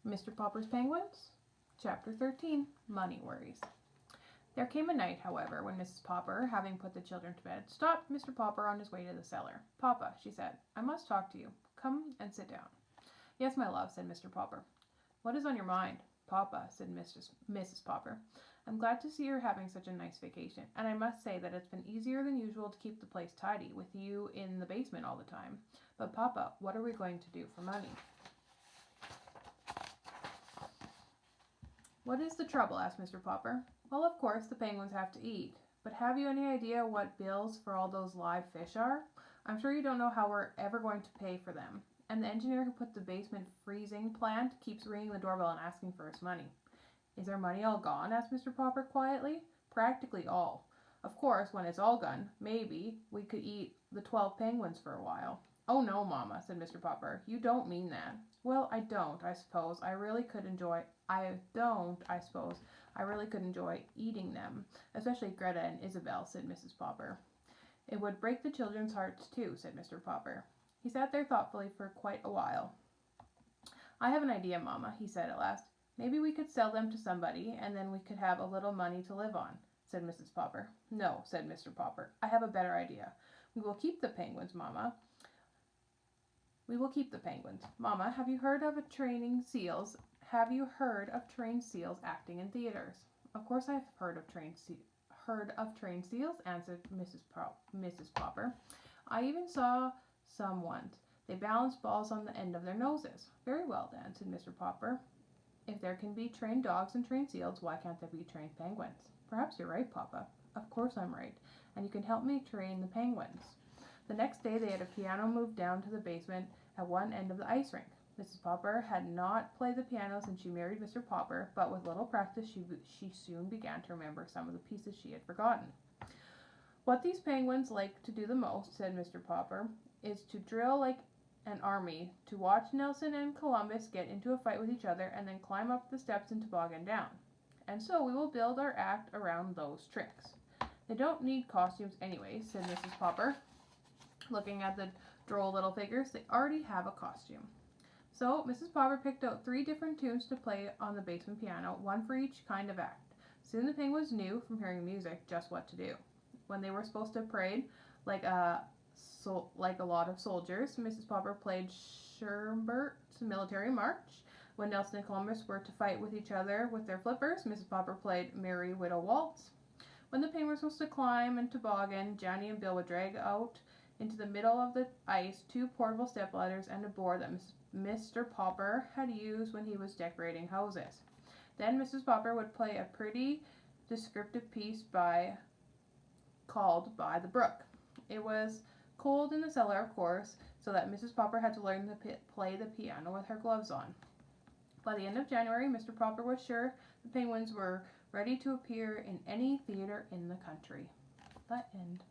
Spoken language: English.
Mr. Popper's Penguins? Chapter 13, Money Worries. There came a night, however, when Mrs. Popper, having put the children to bed, stopped Mr. Popper on his way to the cellar. "Papa," she said, "I must talk to you. Come and sit down." "Yes, my love," said Mr. Popper. "What is on your mind?" "Papa," said Mrs. Popper, "I'm glad to see you're having such a nice vacation, and I must say that it's been easier than usual to keep the place tidy, with you in the basement all the time. But, Papa, what are we going to do for money?" "What is the trouble?" asked Mr. Popper. "Well, of course, the penguins have to eat. But have you any idea what bills for all those live fish are? I'm sure you don't know how we're ever going to pay for them. And the engineer who put the basement freezing plant keeps ringing the doorbell and asking for his money." "Is our money all gone?" asked Mr. Popper quietly. "Practically all. Of course, when it's all gone, maybe we could eat the 12 penguins for a while." "Oh no, Mamma," said Mr. Popper. "You don't mean that." "Well, I don't, I suppose. I really could enjoy eating them, especially Greta and Isabel," said Mrs. Popper. "It would break the children's hearts too," said Mr. Popper. He sat there thoughtfully for quite a while. "I have an idea, Mamma," he said at last. "Maybe we could sell them to somebody, and then we could have a little money to live on," said Mrs. Popper. "No," said Mr. Popper. "I have a better idea. We will keep the penguins, Mamma. We will keep the penguins. Mamma, have you heard of trained seals acting in theaters?" "Of course I have heard of trained seals," answered Mrs. Popper. "I even saw some once. They balanced balls on the end of their noses." "Very well, then," said Mr. Popper. "If there can be trained dogs and trained seals, why can't there be trained penguins?" "Perhaps you're right, Papa." "Of course I'm right. And you can help me train the penguins." The next day they had a piano moved down to the basement at one end of the ice rink. Mrs. Popper had not played the piano since she married Mr. Popper, but with little practice she soon began to remember some of the pieces she had forgotten. "What these penguins like to do the most," said Mr. Popper, "is to drill like an army, to watch Nelson and Columbus get into a fight with each other, and then climb up the steps and toboggan down. And so we will build our act around those tricks." "They don't need costumes anyway," said Mrs. Popper, looking at the droll little figures. "They already have a costume." So Mrs. Popper picked out 3 different tunes to play on the basement piano, one for each kind of act. Soon the penguins knew, from hearing music, just what to do. When they were supposed to parade like a lot of soldiers, Mrs. Popper played Schubert's Military March. When Nelson and Columbus were to fight with each other with their flippers, Mrs. Popper played Merry Widow Waltz. When the penguins were supposed to climb and toboggan, Johnny and Bill would drag out into the middle of the ice 2 portable stepladders and a board that Mr. Popper had used when he was decorating houses. Then Mrs. Popper would play a pretty descriptive piece called "By the Brook." It was cold in the cellar, of course, so that Mrs. Popper had to learn to play the piano with her gloves on. By the end of January, Mr. Popper was sure the penguins were ready to appear in any theater in the country. The end.